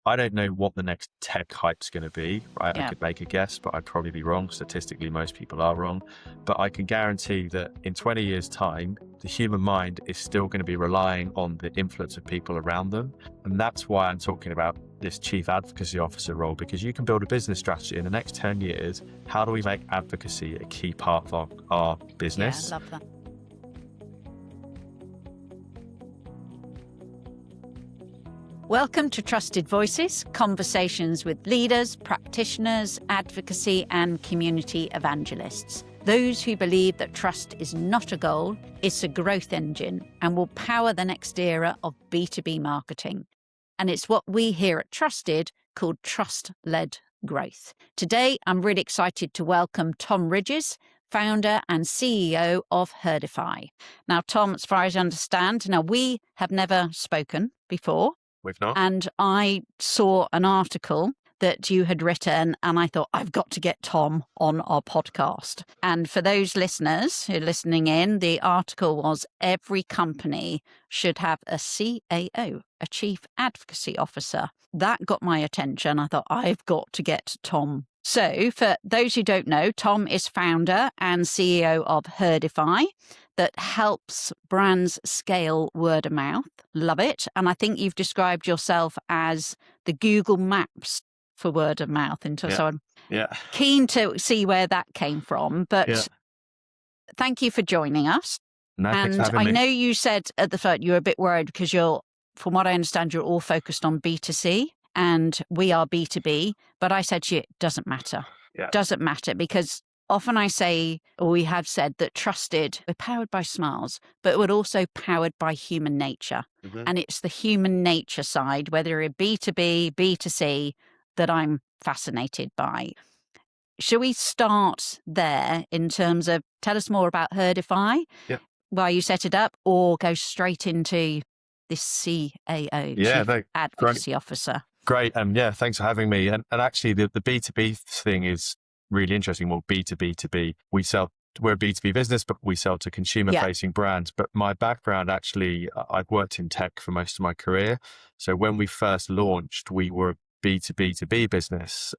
I don't know what the next tech hype's going to be, right? I Yeah. could make a guess, but I'd probably be wrong. Statistically, most people are wrong. But I can guarantee that in 20 years' time, the human mind is still going to be relying on the influence of people around them. And that's why I'm talking about this Chief Advocacy Officer role, because you can build a business strategy in the next 10 years. How do we make advocacy a key part of our business? Yeah, I love that. Welcome to Trusted Voices, conversations with leaders, practitioners, advocacy and community evangelists. Those who believe that trust is not a goal, it's a growth engine and will power the next era of B2B marketing. And it's what we here at Trusted called trust-led growth. Today, I'm really excited to welcome Tom Ridges, founder and CEO of Herdify. Now, Tom, as far as I understand, we have never spoken before. We've not. And I saw an article that you had written and I thought, I've got to get Tom on our podcast. And for those listeners who are listening in, the article was every company should have a CAO, a Chief Advocacy Officer. That got my attention. I thought, I've got to get Tom. So for those who don't know, Tom is founder and CEO of Herdify that helps brands scale word of mouth. Love it. And I think you've described yourself as the Google Maps for word of mouth. So I'm keen to see where that came from. But thank you for joining us. No, thanks and for having I me. know you said at the start you were a bit worried because from what I understand, you're all focused on B2C and we are B2B. But I said to you, it doesn't matter. Yeah. Doesn't matter because often I say, or we have said that Trusted, we're powered by smiles, but we're also powered by human nature. Mm-hmm. And it's the human nature side, whether you're B2B, B2C, that I'm fascinated by. Shall we start there in terms of tell us more about Herdify, why you set it up, or go straight into this CAO, Chief Advocacy Officer? Great. Thanks for having me. And actually, the B2B thing is really interesting. Well, B2B2B, we're a B2B business, but we sell to consumer-facing brands. But my background, actually, I've worked in tech for most of my career. So when we first launched, we were a B2B2B business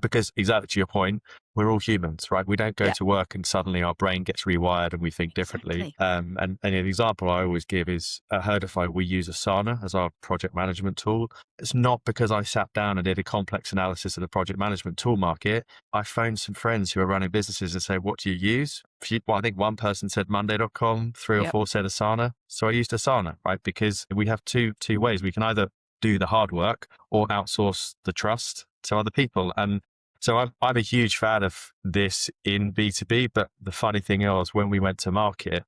because exactly to your point, we're all humans, right? We don't go to work and suddenly our brain gets rewired and we think differently. And an example I always give is at Herdify, we use Asana as our project management tool. It's not because I sat down and did a complex analysis of the project management tool market. I phoned some friends who are running businesses and said, what do you use? I think one person said Monday.com, 3 or 4 said Asana. So I used Asana, right? Because we have two ways. We can either do the hard work or outsource the trust to other people. And so I'm a huge fan of this in B2B, but the funny thing is when we went to market,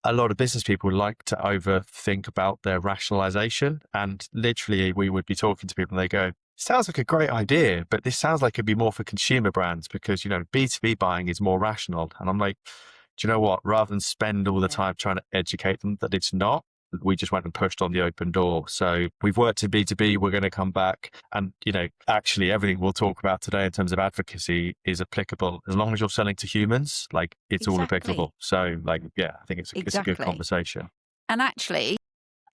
a lot of business people like to overthink about their rationalization. And literally we would be talking to people and they go, sounds like a great idea, but this sounds like it'd be more for consumer brands because, B2B buying is more rational. And I'm like, do you know what? Rather than spend all the time trying to educate them that it's not, we just went and pushed on the open door. So we've worked in B2B. We're going to come back. And, actually everything we'll talk about today in terms of advocacy is applicable as long as you're selling to humans, it's all applicable. So I think it's a good conversation. And actually,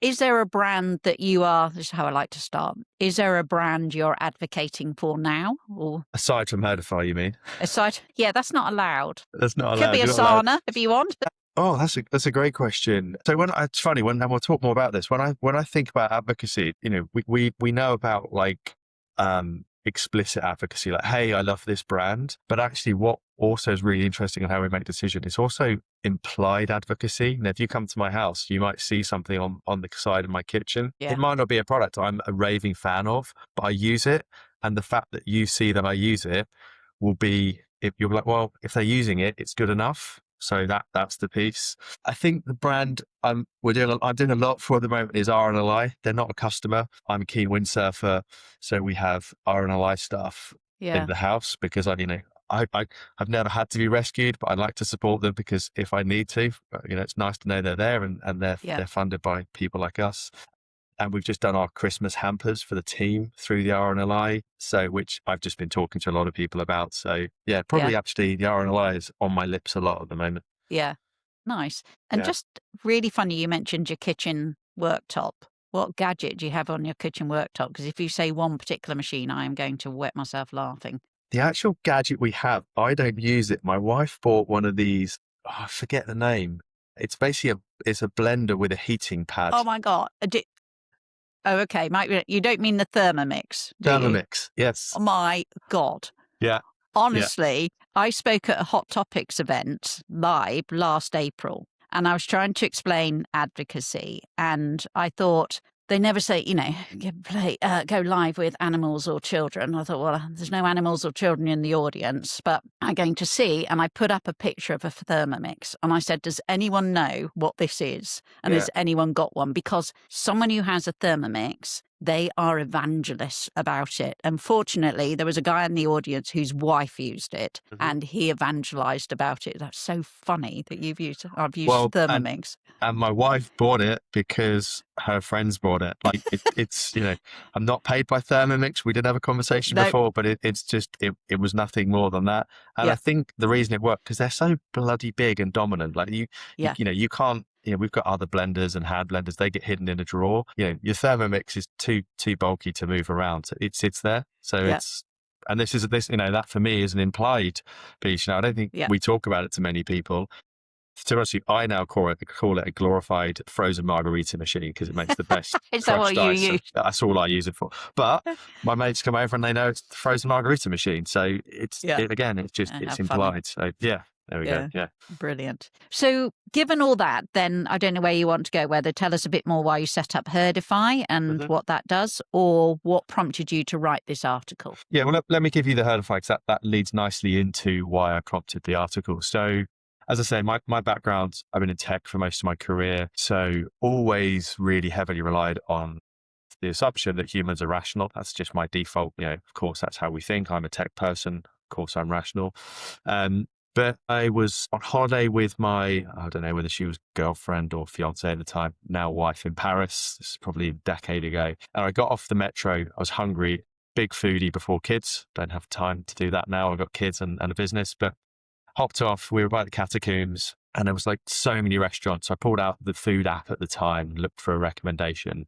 is there a brand that this is how I like to start. Is there a brand you're advocating for now? Or aside from Herdify, you mean? That's not allowed. That's not allowed. Could be Asana if you want. Oh, that's a great question. So it's funny and we'll talk more about this. When I think about advocacy, we know about explicit advocacy, like, hey, I love this brand. But actually what also is really interesting in how we make decisions is also implied advocacy. Now, if you come to my house, you might see something on the side of my kitchen. Yeah. It might not be a product I'm a raving fan of, but I use it. And the fact that you see that I use it will be, if you're like, well, if they're using it, it's good enough. So that's the piece. I think the brand I'm doing a lot for at the moment is RNLI. They're not a customer. I'm a keen windsurfer, so we have RNLI stuff in the house because I've never had to be rescued, but I like to support them because if I need to, it's nice to know they're there and they're funded by people like us. And we've just done our Christmas hampers for the team through the RNLI, which I've just been talking to a lot of people about. So actually the RNLI is on my lips a lot at the moment. Yeah, nice. And just really funny, you mentioned your kitchen worktop. What gadget do you have on your kitchen worktop? Because if you say one particular machine, I am going to wet myself laughing. The actual gadget we have, I don't use it. My wife bought one of these. Oh, I forget the name. It's basically it's a blender with a heating pad. Oh my God. Oh, okay. You don't mean the Thermomix, do you? Thermomix, yes. Oh my God. Yeah. Honestly, I spoke at a Hot Topics event live last April, and I was trying to explain advocacy, and I thought they never say, go live with animals or children. I thought, well, there's no animals or children in the audience, but I'm going to see. And I put up a picture of a Thermomix, and I said, does anyone know what this is? And has anyone got one? Because someone who has a Thermomix, they are evangelists about it. Unfortunately, there was a guy in the audience whose wife used it, and he evangelized about it. That's so funny that I've used Thermomix. And my wife bought it because her friends bought it. Like it's, I'm not paid by Thermomix. We did have a conversation before, but it was nothing more than that. And I think the reason it worked, because they're so bloody big and dominant. Like you can't, we've got other blenders and hand blenders. They get hidden in a drawer. Your Thermomix is too bulky to move around. It sits there. So it's, and that for me is an implied piece. I don't think we talk about it to many people. To be honest with you, I now call it a glorified frozen margarita machine because it makes the best. Is that what you use? That's all I use it for. But my mates come over and they know it's the frozen margarita machine. So it's it's implied. So there we go. Yeah. Brilliant. So given all that, then I don't know where you want to go, whether tell us a bit more why you set up Herdify and what that does, or what prompted you to write this article. Yeah, well, let me give you the Herdify, because that leads nicely into why I prompted the article. So as I say, my background, I've been in tech for most of my career. So always really heavily relied on the assumption that humans are rational. That's just my default. Of course, that's how we think. I'm a tech person. Of course, I'm rational. But I was on holiday with I don't know whether she was girlfriend or fiance at the time, now wife, in Paris. This is probably a decade ago. And I got off the metro. I was hungry, big foodie before kids. Don't have time to do that now. I've got kids and a business, but hopped off. We were by the catacombs and there was like so many restaurants. I pulled out the food app at the time, looked for a recommendation,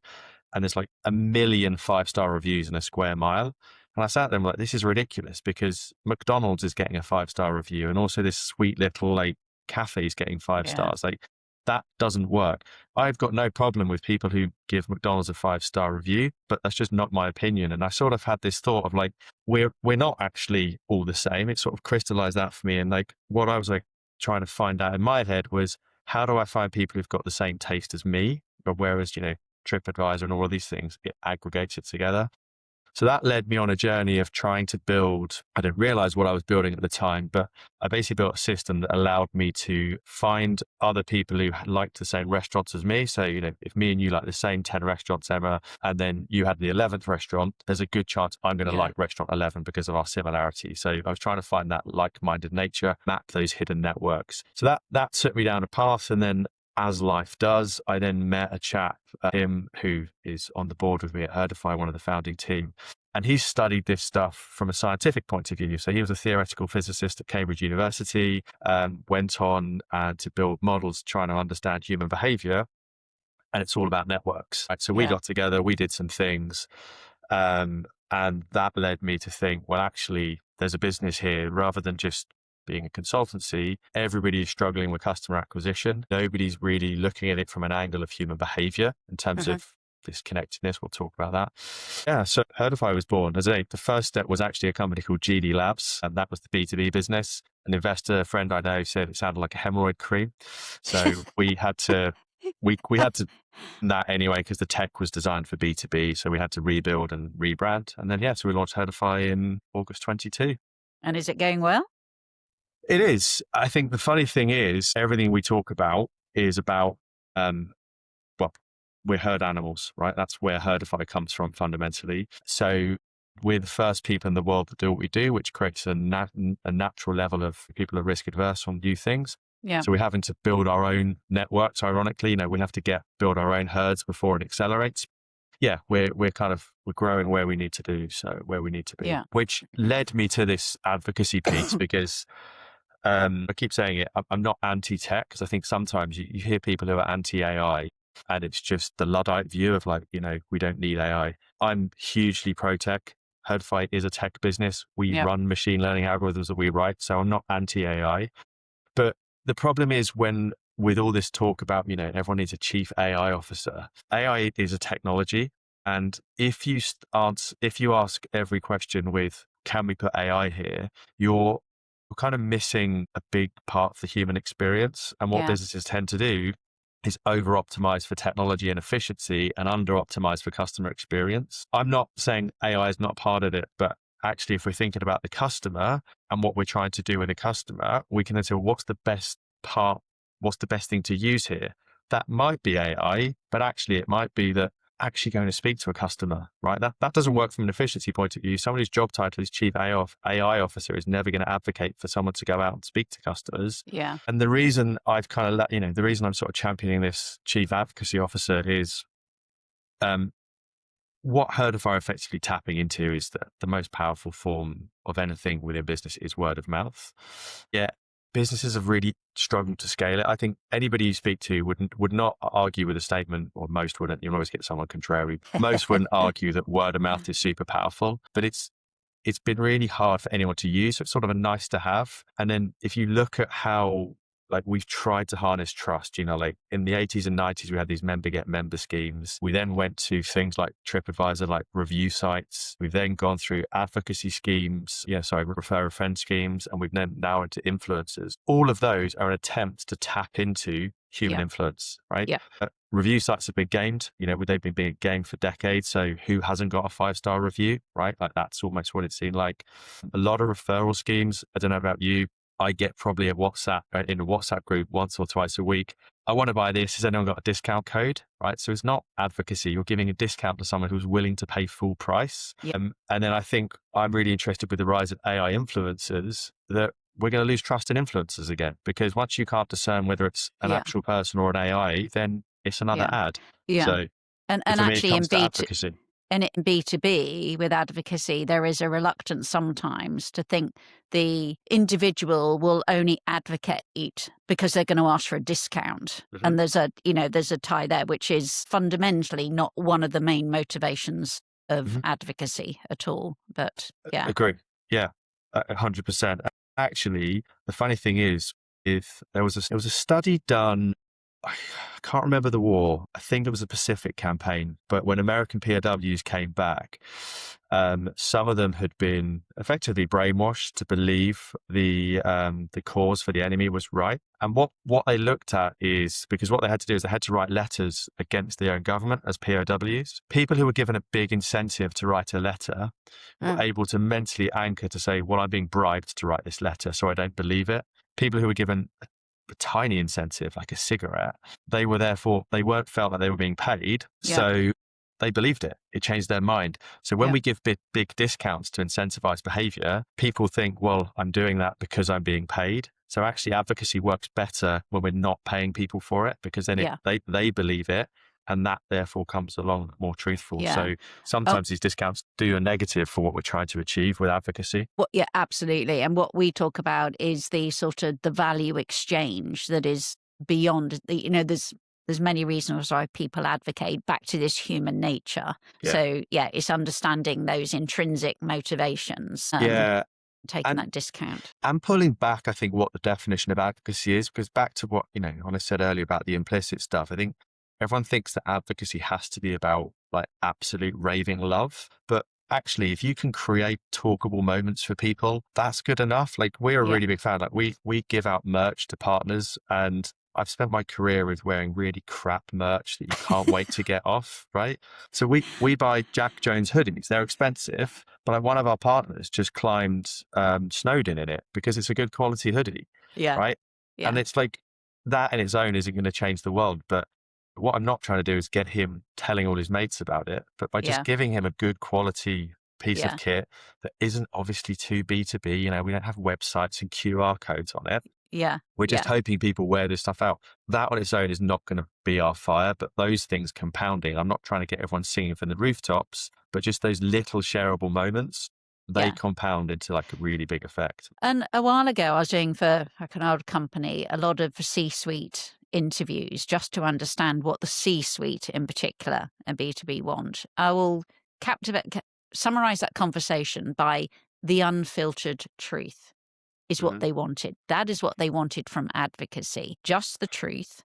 and there's like 1 million 5-star reviews in a square mile. And I sat there and like, this is ridiculous, because McDonald's is getting a 5-star review, and also this sweet little like cafe is getting 5 stars. Like, that doesn't work. I've got no problem with people who give McDonald's a 5-star review, but that's just not my opinion. And I sort of had this thought of like, we're not actually all the same. It sort of crystallized that for me. And like, what I was like trying to find out in my head was, how do I find people who've got the same taste as me? But whereas, TripAdvisor and all of these things, it aggregates it together. So that led me on a journey of trying to build, I didn't realize what I was building at the time, but I basically built a system that allowed me to find other people who liked the same restaurants as me. So, if me and you like the same 10 restaurants, Emma, and then you had the 11th restaurant, there's a good chance I'm going to like restaurant 11 because of our similarity. So I was trying to find that like-minded nature, map those hidden networks. So that took me down a path. And then, as life does, I then met a chap, him who is on the board with me at Herdify, one of the founding team. And he studied this stuff from a scientific point of view. So he was a theoretical physicist at Cambridge University, went on to build models trying to understand human behavior. And it's all about networks. Right? So we got together, we did some things. And that led me to think, well, actually, there's a business here. Rather than just being a consultancy, everybody is struggling with customer acquisition. Nobody's really looking at it from an angle of human behavior in terms of this connectedness. We'll talk about that. Yeah, so Herdify was born. The first step was actually a company called GD Labs, and that was the B2B business. An investor, a friend I know, said it sounded like a hemorrhoid cream. So we had to that anyway, because the tech was designed for B2B. So we had to rebuild and rebrand. And then, so we launched Herdify in August 22. And is it going well? It is. I think the funny thing is, everything we talk about is about, we're herd animals, right? That's where Herdify comes from fundamentally. So we're the first people in the world that do what we do, which creates a natural level of people are risk adverse on new things. Yeah. So we're having to build our own networks. Ironically, we have to build our own herds before it accelerates. Yeah, we're growing where we need to be, which led me to this advocacy piece because I keep saying it. I'm not anti-tech, because I think sometimes you hear people who are anti-AI. And it's just the Luddite view of like, we don't need AI. I'm hugely pro-tech. Herdify is a tech business. We run machine learning algorithms that we write. So I'm not anti-AI. But the problem is with all this talk about, everyone needs a chief AI officer. AI is a technology. And if you ask every question with, can we put AI here? You're kind of missing a big part of the human experience. And what businesses tend to do is over-optimize for technology and efficiency and under-optimize for customer experience. I'm not saying AI is not part of it, but actually, if we're thinking about the customer and what we're trying to do with a customer, we can then say, well, what's the best thing to use here? That might be AI, but actually it might be that actually going to speak to a customer, right? That doesn't work from an efficiency point of view. Someone whose job title is Chief AI Officer is never going to advocate for someone to go out and speak to customers. Yeah. And the reason I've kind of, the reason I'm sort of championing this Chief Advocacy Officer is what Herdify are effectively tapping into is that the most powerful form of anything within business is word of mouth. Yeah. Businesses have really struggled to scale it. I think anybody you speak to would not argue with a statement, or most wouldn't. You'll always get someone contrary. Most wouldn't argue that word of mouth is super powerful, but it's been really hard for anyone to use. So it's sort of a nice to have. And then if you look at how we've tried to harness trust, like in the 80s and 90s, we had these member get member schemes. We then went to things like TripAdvisor, like review sites. We've then gone through advocacy schemes, refer a friend schemes, and we've then now into influencers. All of those are an attempt to tap into human influence, right? Yeah. Review sites have been gamed, they've been being gamed for decades. So who hasn't got a 5-star review, right? Like that's almost what it seemed like. A lot of referral schemes. I don't know about you. I get probably in a WhatsApp group once or twice a week. I want to buy this. Has anyone got a discount code? Right. So it's not advocacy. You're giving a discount to someone who's willing to pay full price. Yep. And then I think I'm really interested with the rise of AI influencers that we're going to lose trust in influencers again, because once you can't discern whether it's an actual person or an AI, then it's another ad. Yeah. So and for me, actually it comes to advocacy. And in B2B with advocacy, there is a reluctance sometimes to think the individual will only advocate because they're going to ask for a discount. Mm-hmm. And there's a tie there, which is fundamentally not one of the main motivations of advocacy at all. But yeah. Agree. Yeah, 100%. Actually, the funny thing is, if there was a study done, I can't remember the war. I think it was a Pacific campaign. But when American POWs came back, some of them had been effectively brainwashed to believe the cause for the enemy was right. And what they looked at is, because what they had to do is they had to write letters against their own government as POWs. People who were given a big incentive to write a letter were able to mentally anchor to say, well, I'm being bribed to write this letter, so I don't believe it. People who were given a tiny incentive, like a cigarette, they weren't felt that they were being paid. Yeah. So they believed it. It changed their mind. So when we give big discounts to incentivize behavior, people think, well, I'm doing that because I'm being paid. So actually advocacy works better when we're not paying people for it, because then they believe it. And that therefore comes along more truthful. Yeah. So sometimes these discounts do a negative for what we're trying to achieve with advocacy. Well, yeah, absolutely. And what we talk about is the sort of the value exchange that is beyond there's many reasons why people advocate, back to this human nature. Yeah. So it's understanding those intrinsic motivations. Taking that discount. And pulling back, I think, what the definition of advocacy is, because back to what, I said earlier about the implicit stuff, I think everyone thinks that advocacy has to be about like absolute raving love. But actually, if you can create talkable moments for people, that's good enough. Like we're a really big fan. Like we give out merch to partners, and I've spent my career with wearing really crap merch that you can't wait to get off, right? So we buy Jack Jones hoodies. They're expensive, but like one of our partners just climbed Snowdon in it because it's a good quality hoodie, right? Yeah. And it's like that in its own isn't going to change the world, but what I'm not trying to do is get him telling all his mates about it, but by just giving him a good quality piece of kit that isn't obviously too B2B, we don't have websites and QR codes on it. Yeah. We're just hoping people wear this stuff out. That on its own is not going to be our fire, but those things compounding, I'm not trying to get everyone singing from the rooftops, but just those little shareable moments, they compound into like a really big effect. And a while ago, I was doing for like an old company, a lot of C-suite interviews just to understand what the C-suite in particular and B2B want. I will summarize that conversation by the unfiltered truth is what they wanted. That is what they wanted from advocacy, just the truth,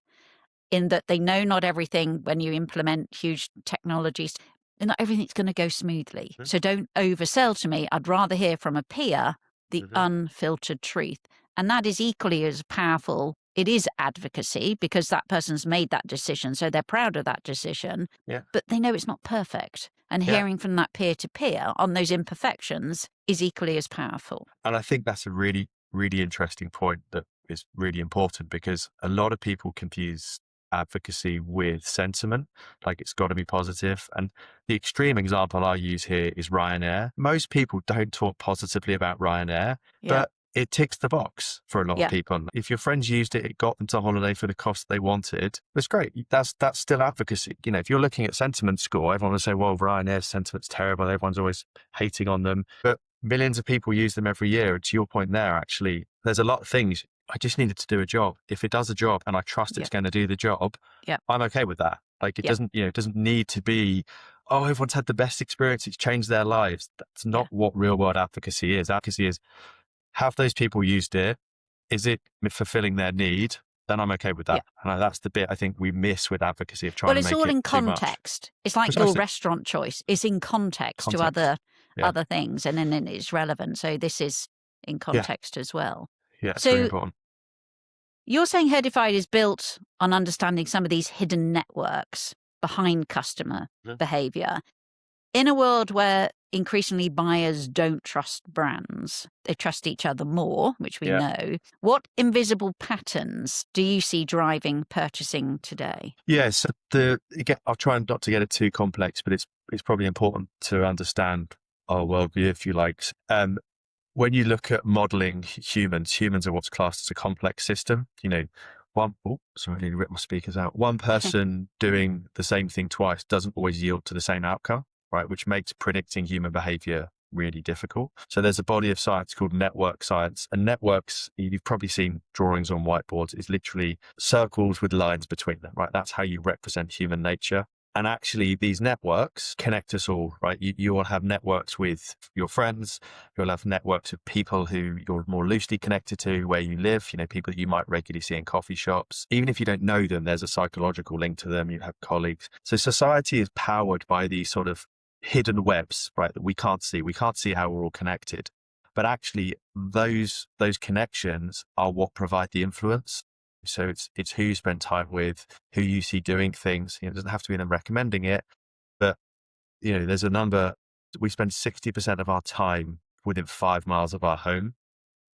in that they know not everything when you implement huge technologies, and not everything's going to go smoothly. So don't oversell to me. I'd rather hear from a peer the unfiltered truth. And that is equally as powerful. It is advocacy because that person's made that decision. So they're proud of that decision, but they know it's not perfect. And hearing from that peer to peer on those imperfections is equally as powerful. And I think that's a really, really interesting point that is really important, because a lot of people confuse advocacy with sentiment, like it's got to be positive. And the extreme example I use here is Ryanair. Most people don't talk positively about Ryanair, but it ticks the box for a lot of people. If your friends used it, it got them to holiday for the cost they wanted. That's great. That's still advocacy. You know, if you're looking at sentiment score, everyone will say, well, Ryanair's sentiment's terrible. Everyone's always hating on them. But millions of people use them every year. To your point there, actually, there's a lot of things. I just need it to do a job. If it does a job and I trust it's going to do the job, I'm okay with that. Like it doesn't, it doesn't need to be, oh, everyone's had the best experience. It's changed their lives. That's not what real world advocacy is. Advocacy is, have those people used it? Is it fulfilling their need? Then I'm okay with that. And that's the bit I think we miss with advocacy of trying to make it Well, it's all in too much. context. It's like your restaurant choice. It's in context to other things, and then it's relevant. So this is in context as well. Yeah, it's really important. You're saying Herdify is built on understanding some of these hidden networks behind customer behavior. In a world where increasingly buyers don't trust brands, they trust each other more, which we know, what invisible patterns do you see driving purchasing today? So I'll try not to get it too complex, but it's probably important to understand our worldview, if you like. When you look at modeling humans are what's classed as a complex system. You know, I need to rip my speakers out. One person doing the same thing twice doesn't always yield to the same outcome, right? Which makes predicting human behavior really difficult. So there's a body of science called network science, and networks, you've probably seen drawings on whiteboards, is literally circles with lines between them, right? That's how you represent human nature. And actually, these networks connect us all, right? You will have networks with your friends. You'll have networks of people who you're more loosely connected to where you live, people that you might regularly see in coffee shops. Even if you don't know them, there's a psychological link to them. You have colleagues. So society is powered by these sort of hidden webs, right, that we can't see. We can't see how we're all connected. But actually, those connections are what provide the influence. So it's who you spend time with, who you see doing things. It doesn't have to be them recommending it, but there's a number. We spend 60% of our time within 5 miles of our home.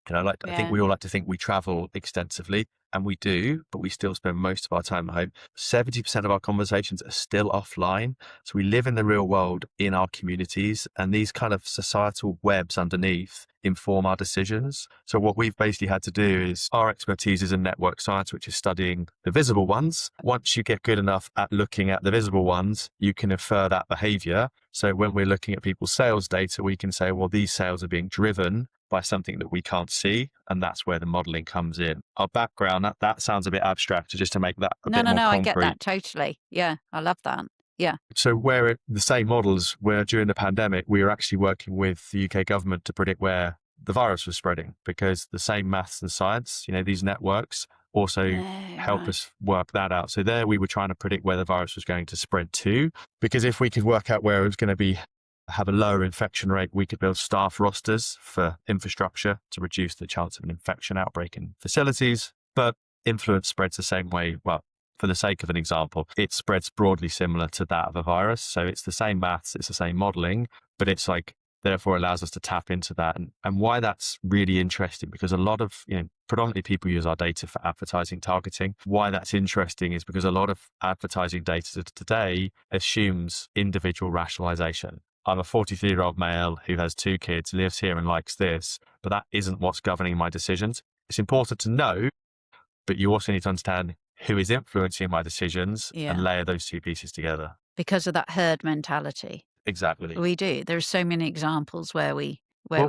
I think we all like to think we travel extensively, and we do, but we still spend most of our time at home. 70% of our conversations are still offline. So we live in the real world in our communities, and these kind of societal webs underneath inform our decisions. So what we've basically had to do is, our expertise is in network science, which is studying the visible ones. Once you get good enough at looking at the visible ones, you can infer that behavior. So when we're looking at people's sales data, we can say, well, these sales are being driven by something that we can't see. And that's where the modeling comes in. Our background, that sounds a bit abstract, just to make that a bit more concrete. I get that totally. Yeah, I love that. Yeah. So the same models, where during the pandemic, we were actually working with the UK government to predict where the virus was spreading, because the same maths and science, these networks also help us work that out. So there we were trying to predict where the virus was going to spread to, because if we could work out where it was going to have a lower infection rate, we could build staff rosters for infrastructure to reduce the chance of an infection outbreak in facilities. But influence spreads the same way. Well, for the sake of an example, it spreads broadly similar to that of a virus. So it's the same maths, it's the same modeling, but it's therefore allows us to tap into that. And why that's really interesting, because a lot of, predominantly people use our data for advertising targeting. Why that's interesting is because a lot of advertising data today assumes individual rationalization. I'm a 43-year-old male who has 2 kids, lives here and likes this, but that isn't what's governing my decisions. It's important to know, but you also need to understand who is influencing my decisions and layer those 2 pieces together. Because of that herd mentality. Exactly. We do. There are so many examples where we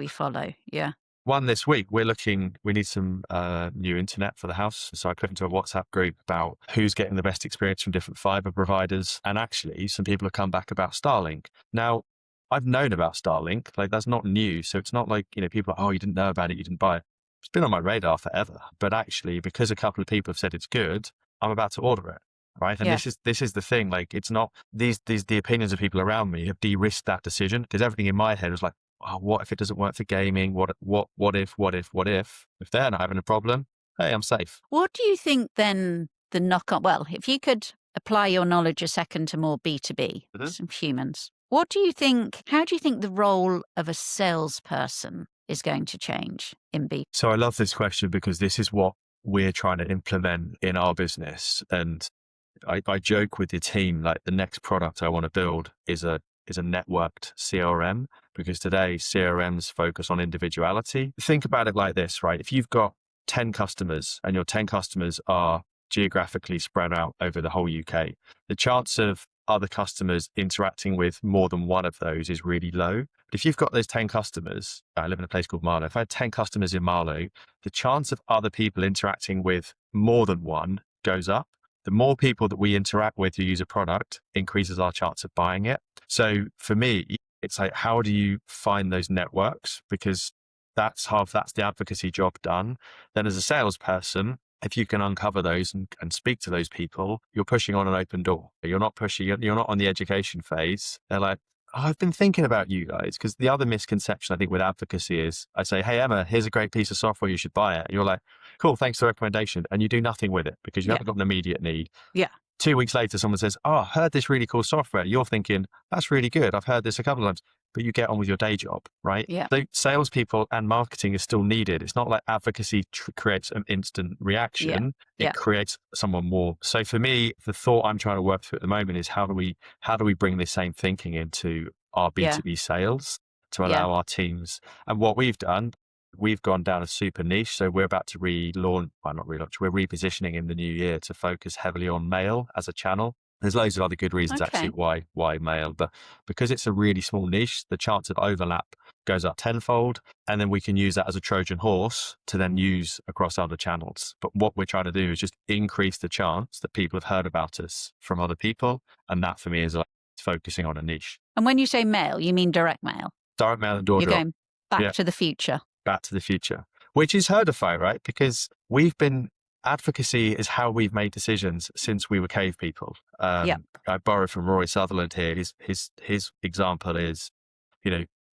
follow. Yeah. one this week. We need some new internet for the house. So I put into a WhatsApp group about who's getting the best experience from different fiber providers. And actually some people have come back about Starlink. Now, I've known about Starlink, like that's not new. So it's not like, people are, oh, you didn't know about it, you didn't buy it. It's been on my radar forever. But actually, because a couple of people have said it's good, I'm about to order it. Right. And this is the thing. Like, it's not the opinions of people around me have de-risked that decision, because everything in my head was like, oh, what if it doesn't work for gaming? What if they're not having a problem? Hey, I'm safe. What do you think then the knock on? Well, if you could apply your knowledge a second to more B2B, some humans, how do you think the role of a salesperson is going to change in B? So I love this question, because this is what we're trying to implement in our business. And I joke with the team, like the next product I want to build is a networked CRM, because today CRMs focus on individuality. Think about it like this, right? If you've got 10 customers and your 10 customers are geographically spread out over the whole UK, the chance of other customers interacting with more than one of those is really low. But if you've got those 10 customers, I live in a place called Marlow. If I had 10 customers in Marlow, the chance of other people interacting with more than one goes up. The more people that we interact with who use a product increases our chance of buying it. So for me, it's like, how do you find those networks? Because that's the advocacy job done. Then as a salesperson, if you can uncover those and speak to those people, you're pushing on an open door. You're not on the education phase. They're like, oh, I've been thinking about you guys. Because the other misconception I think with advocacy is I say, hey, Emma, here's a great piece of software, you should buy it. And you're like, cool, thanks for the recommendation. And you do nothing with it because you haven't got an immediate need. Yeah. 2 weeks later, someone says, oh, I heard this really cool software. You're thinking, that's really good. I've heard this a couple of times, but you get on with your day job, right? Yeah. So salespeople and marketing is still needed. It's not like advocacy creates an instant reaction. It creates someone more. So for me, the thought I'm trying to work through at the moment is how do we bring this same thinking into our B2B sales to allow our teams. And what we've done, we've gone down a super niche. So we're about to we're repositioning in the new year to focus heavily on mail as a channel. There's loads of other good reasons actually why mail, but because it's a really small niche, the chance of overlap goes up tenfold. And then we can use that as a Trojan horse to then use across other channels. But what we're trying to do is just increase the chance that people have heard about us from other people. And that for me is like focusing on a niche. And when you say mail, you mean direct mail? Direct mail and door You're drop. going back to the future. Back to the future, which is Herdify, right? Because advocacy is how we've made decisions since we were cave people. I borrowed from Rory Sutherland here. His example is,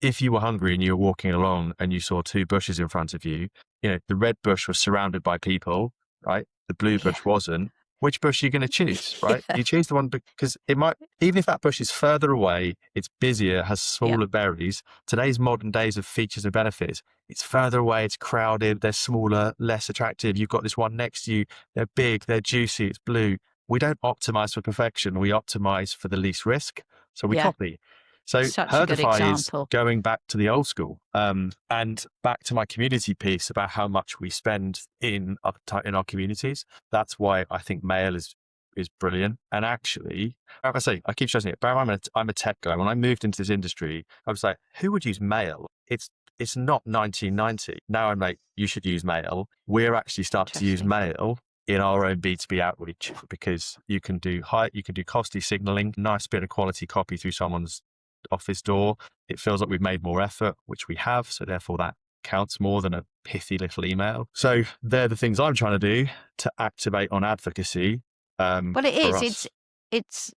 if you were hungry and you were walking along and you saw two bushes in front of you, the red bush was surrounded by people, right? The blue bush wasn't. Which bush are you going to choose, right? You choose the one because it might, even if that bush is further away, it's busier, has smaller berries. Today's modern days of features and benefits, it's further away, it's crowded, they're smaller, less attractive. You've got this one next to you, they're big, they're juicy, it's blue. We don't optimize for perfection, we optimize for the least risk. So we copy. So Herdify is going back to the old school, and back to my community piece about how much we spend in our communities. That's why I think mail is brilliant. And actually, I keep stressing it, but I'm a tech guy. When I moved into this industry, I was like, who would use mail? It's not 1990. Now I'm like, you should use mail. We're actually starting to use mail in our own B2B outreach because you can do costly signaling, nice bit of quality copy through someone's office door. It feels like we've made more effort, which we have. So therefore that counts more than a pithy little email. So they're the things I'm trying to do to activate on advocacy. Well, it is.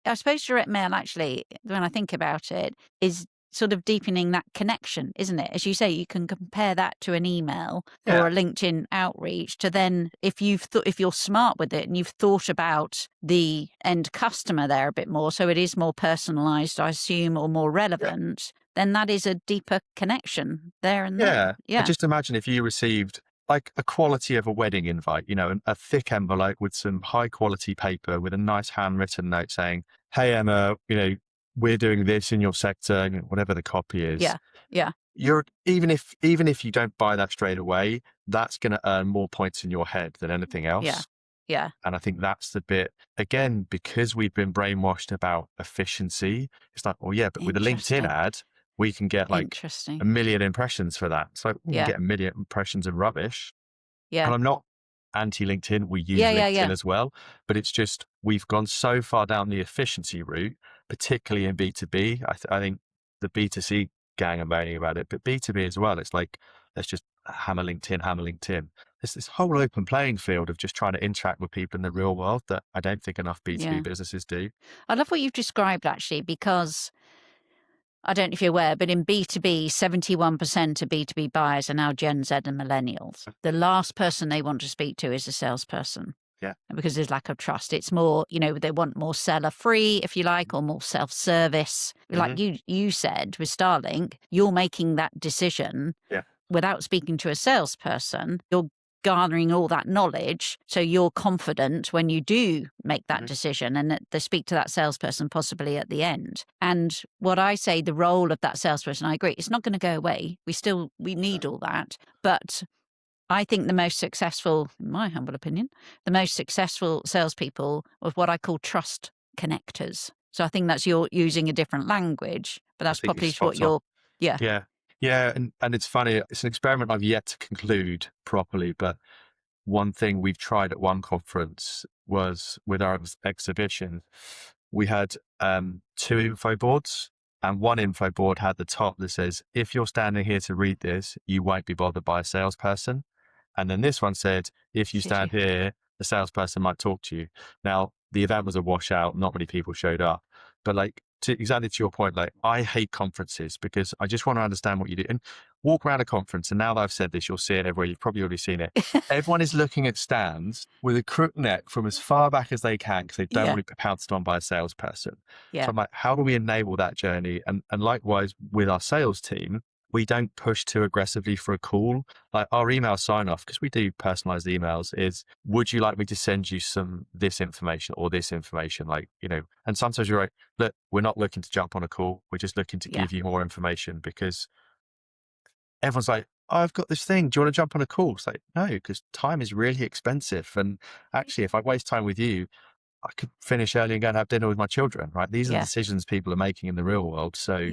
I suppose direct mail actually, when I think about it, is sort of deepening that connection, isn't it? As you say, you can compare that to an email or a LinkedIn outreach to then, if you're smart with it and you've thought about the end customer there a bit more, so it is more personalized, I assume, or more relevant, then that is a deeper connection there and then. Yeah. Just imagine if you received like a quality of a wedding invite, a thick envelope with some high quality paper with a nice handwritten note saying, hey, Emma, we're doing this in your sector, whatever the copy is. Yeah. You're even if you don't buy that straight away, that's going to earn more points in your head than anything else. Yeah. And I think that's the bit, again, because we've been brainwashed about efficiency. It's like, but with a LinkedIn ad, we can get like Interesting. 1 million impressions for that. So we can Yeah. get 1 million impressions of rubbish. Yeah. And I'm not anti-LinkedIn. We use Yeah. Yeah. LinkedIn Yeah. as well, but it's just, we've gone so far down the efficiency route, particularly in B2B. I think the B2C gang are moaning about it, but B2B as well. It's like, let's just hammer LinkedIn, hammer LinkedIn. There's this whole open playing field of just trying to interact with people in the real world that I don't think enough B2B Yeah. businesses do. I love what you've described, actually, because I don't know if you're aware, but in B2B, 71% of B2B buyers are now Gen Z and millennials. The last person they want to speak to is a salesperson. Yeah. Because there's lack of trust. It's more, they want more seller free, if you like, or more self-service. Like you said with Starlink, you're making that decision without speaking to a salesperson. You're garnering all that knowledge, so you're confident when you do make that decision, and they speak to that salesperson possibly at the end. And what I say, the role of that salesperson, I agree, it's not going to go away. We need all that, but I think the most successful, in my humble opinion, the most successful salespeople are what I call trust connectors. So I think that's, you're using a different language, but that's probably what you're, yeah. Yeah. And it's funny, it's an experiment I've yet to conclude properly, but one thing we've tried at one conference was with our exhibition, we had 2 info boards, and one info board had the top that says, if you're standing here to read this, you won't be bothered by a salesperson. And then this one said, if you stand here, the salesperson might talk to you. Now, the event was a washout. Not many people showed up. But like, exactly to your point, like, I hate conferences because I just want to understand what you do. And walk around a conference, and now that I've said this, you'll see it everywhere. You've probably already seen it. Everyone is looking at stands with a crook neck from as far back as they can because they don't want to be pounced on by a salesperson. So I'm like, how do we enable that journey? And likewise with our sales team, we don't push too aggressively for a call. Like our email sign off, because we do personalized emails, is, would you like me to send you this information or this information? Like, and sometimes you're like, look, we're not looking to jump on a call. We're just looking to give you more information, because everyone's like, oh, I've got this thing. Do you want to jump on a call? It's like, no, because time is really expensive. And actually, if I waste time with you, I could finish early and go and have dinner with my children, right? These are the decisions people are making in the real world. So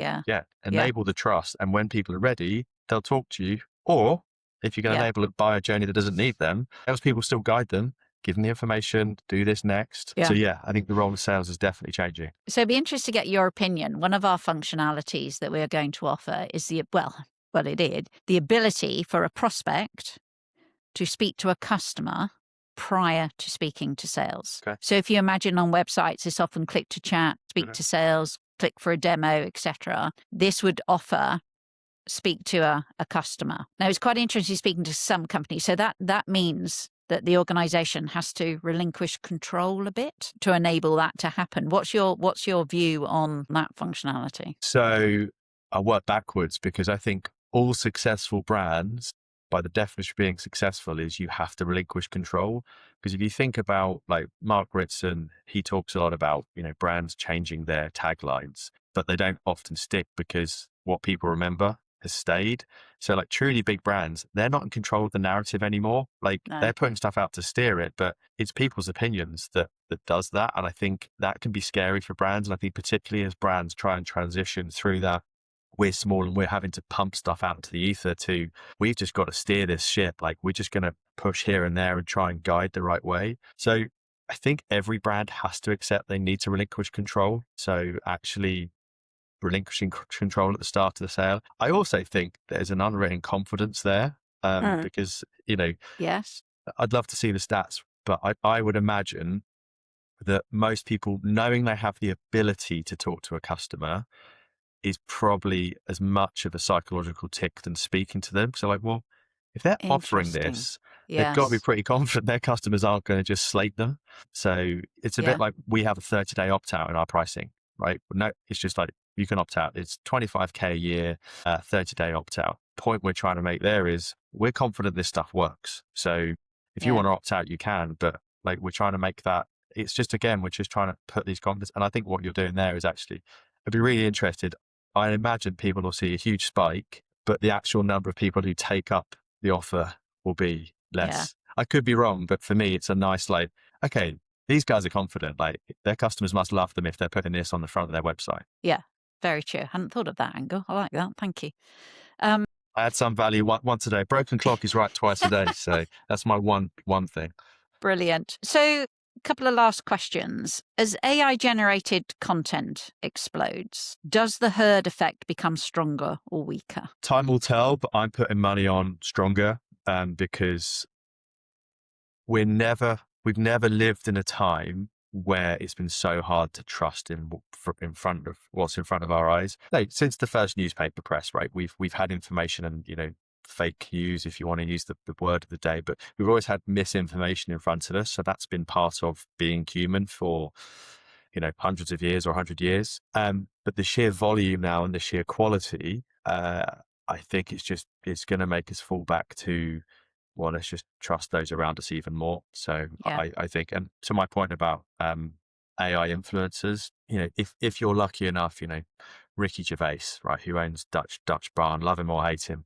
enable the trust. And when people are ready, they'll talk to you. Or if you can enable a buyer journey that doesn't need them, else people still guide them, give them the information, do this next. So I think the role of sales is definitely changing. So it'd be interesting to get your opinion. One of our functionalities that we are going to offer is the ability for a prospect to speak to a customer prior to speaking to sales. Okay. So if you imagine on websites, it's often click to chat, speak to sales, click for a demo, etc. This would offer speak to a customer. Now, it's quite interesting speaking to some companies. So that means that the organization has to relinquish control a bit to enable that to happen. What's your view on that functionality? So I work backwards, because I think all successful brands, by the definition of being successful, is you have to relinquish control. Because if you think about, like, Mark Ritson, he talks a lot about, brands changing their taglines, but they don't often stick because what people remember has stayed. So like truly big brands, they're not in control of the narrative anymore. Like they're putting stuff out to steer it, but it's people's opinions that does that. And I think that can be scary for brands. And I think particularly as brands try and transition through that, we're small and we're having to pump stuff out into the ether to, we've just got to steer this ship. Like we're just going to push here and there and try and guide the right way. So I think every brand has to accept they need to relinquish control. So actually relinquishing control at the start of the sale. I also think there's an unwritten confidence there because, yes, I'd love to see the stats, but I would imagine that most people, knowing they have the ability to talk to a customer, is probably as much of a psychological tick than speaking to them. So like, well, if they're offering this, they've got to be pretty confident their customers aren't going to just slate them. So it's a bit like we have a 30-day opt-out in our pricing, right? No, it's just like, you can opt out. It's $25K a year, 30-day opt-out. Point we're trying to make there is we're confident this stuff works. So if you want to opt out, you can, but like we're trying to make that, it's just, again, we're just trying to put these confidence. And I think what you're doing there is actually, I'd be really interested. I imagine people will see a huge spike, but the actual number of people who take up the offer will be less. I could be wrong, but for me, it's a nice, like, okay, these guys are confident. Like their customers must love them if they're putting this on the front of their website. Yeah. Very true. Hadn't thought of that angle. I like that. Thank you. I add some value once a day. Broken clock is right twice a day. So that's my one thing. Brilliant. So, a couple of last questions. As AI generated content explodes, does the herd effect become stronger or weaker? Time will tell, but I'm putting money on stronger because we've never lived in a time where it's been so hard to trust in front of what's in front of our eyes. Like, since the first newspaper press, right? We've had information and, fake news, if you want to use the word of the day, but we've always had misinformation in front of us. So that's been part of being human for, hundreds of years or 100 years. But the sheer volume now and the sheer quality, I think it's going to make us fall back to, well, let's just trust those around us even more. So Yeah. I think, and to my point about AI influencers, if you're lucky enough, Ricky Gervais, right, who owns Dutch Barn, love him or hate him,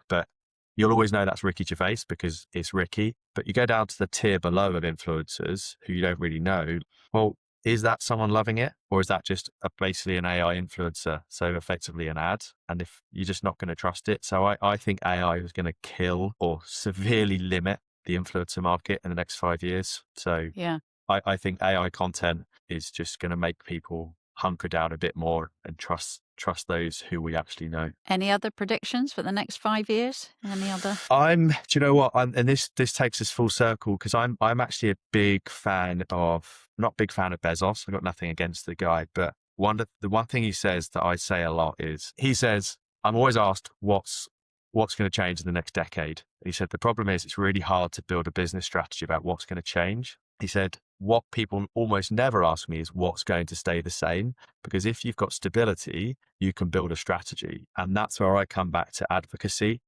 but you'll always know that's Ricky Gervais because it's Ricky. But you go down to the tier below of influencers who you don't really know. Well, is that someone loving it, or is that just basically an AI influencer? So effectively an ad. And if you're just not going to trust it. So I think AI is going to kill or severely limit the influencer market in the next 5 years. So Yeah. I think AI content is just going to make people hunker down a bit more and trust those who we actually know. Any other predictions for the next 5 years? Any other? Do you know what? And this takes us full circle because I'm actually a big fan of, not big fan of Bezos. I've got nothing against the guy, but the one thing he says that I say a lot is, he says, I'm always asked what's going to change in the next decade. He said, the problem is it's really hard to build a business strategy about what's going to change. He said, what people almost never ask me is what's going to stay the same, because if you've got stability, you can build a strategy. And that's where I come back to advocacy.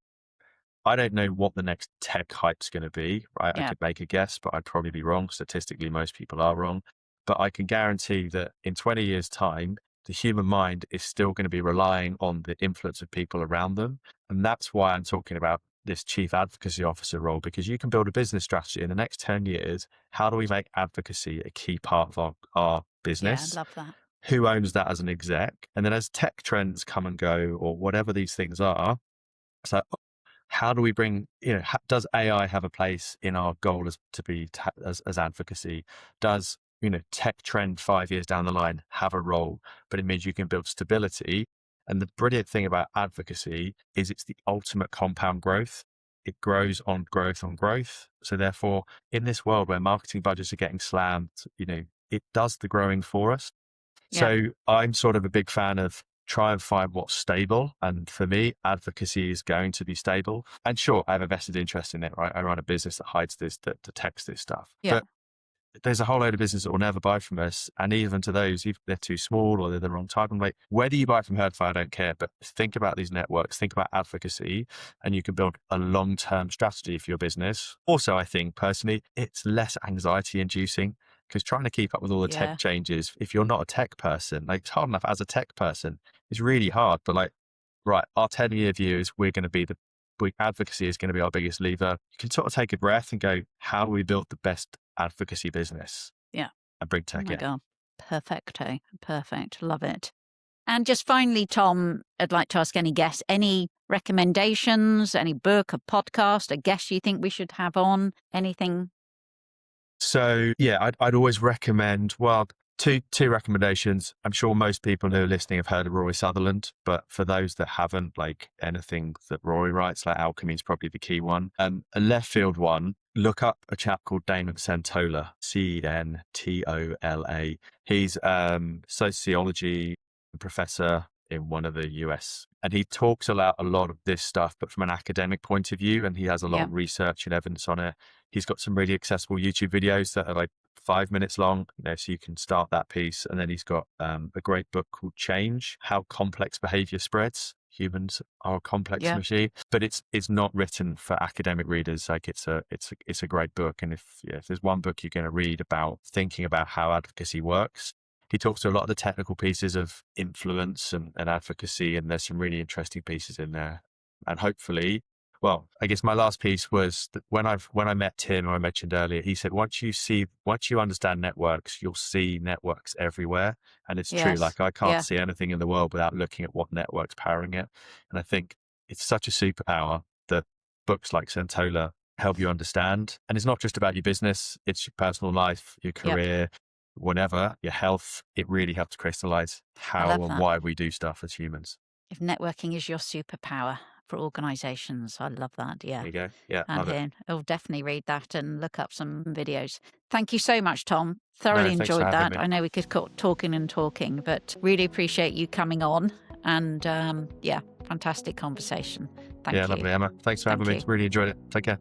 I don't know what the next tech hype's going to be, right? Yeah. I could make a guess, but I'd probably be wrong. Statistically, most people are wrong. But I can guarantee that in 20 years' time, the human mind is still going to be relying on the influence of people around them. And that's why I'm talking about this Chief Advocacy Officer role, because you can build a business strategy in the next 10 years. How do we make advocacy a key part of our business? Yeah, I love that. Who owns that as an exec? And then as tech trends come and go, or whatever these things are, so how do we bring, does AI have a place in our goal as advocacy? Does, tech trend 5 years down the line have a role? But it means you can build stability. And the brilliant thing about advocacy is it's the ultimate compound growth. It grows on growth on growth. So therefore, in this world where marketing budgets are getting slammed, it does the growing for us. Yeah. So I'm sort of a big fan of try and find what's stable. And for me, advocacy is going to be stable. And sure, I have a vested interest in it, right? I run a business that hides this, that detects this stuff. Yeah. But there's a whole load of businesses that will never buy from us. And even to those, if they're too small or they're the wrong type, I'm like, whether you buy from Herdify, I don't care. But think about these networks, think about advocacy, and you can build a long-term strategy for your business. Also, I think personally, it's less anxiety inducing, because trying to keep up with all the tech changes, if you're not a tech person, like, it's hard enough as a tech person. It's really hard. But like, right, our 10-year view is advocacy is going to be our biggest lever. You can sort of take a breath and go, how do we build the best advocacy business? Yeah. And bring tech in. Oh my God. Perfecto. Perfect. Love it. And just finally, Tom, I'd like to ask any guests, any recommendations, any book, a podcast, a guest you think we should have on, anything? So yeah, I'd always recommend, well, two recommendations. I'm sure most people who are listening have heard of Rory Sutherland, but for those that haven't, like, anything that Rory writes, like Alchemy is probably the key one. A left field one, look up a chap called Damon Centola, Centola. He's sociology professor in one of the US. And he talks about a lot of this stuff, but from an academic point of view, and he has a lot of research and evidence on it. He's got some really accessible YouTube videos that are like 5 minutes long, so you can start that piece. And then he's got a great book called Change: How Complex Behavior Spreads. Humans are a complex machine, but it's not written for academic readers. Like, it's a great book. And if there's one book you're going to read about thinking about how advocacy works, he talks to a lot of the technical pieces of influence and advocacy, and there's some really interesting pieces in there. And hopefully, Well, I guess my last piece was that when I met Tim, I mentioned earlier, he said, once you understand networks, you'll see networks everywhere. And it's true. Yes. Like I can't Yeah. see anything in the world without looking at what network's powering it. And I think it's such a superpower that books like Centola help you understand. And it's not just about your business, it's your personal life, your Yep. career, whatever, your health. It really helps crystallize I how love and that. why we do stuff as humans. If networking is your superpower for organizations, I love that. Yeah. There you go. Yeah, And love it. here, I'll definitely read that and look up some videos. Thank you so much, Tom. No, Thoroughly thanks for enjoyed having that. me. I know we could keep talking and talking, but really appreciate you coming on. And yeah, fantastic conversation. Thank Yeah, you. lovely, Emma. Thanks for Thank having me. you. Really enjoyed it. Take care.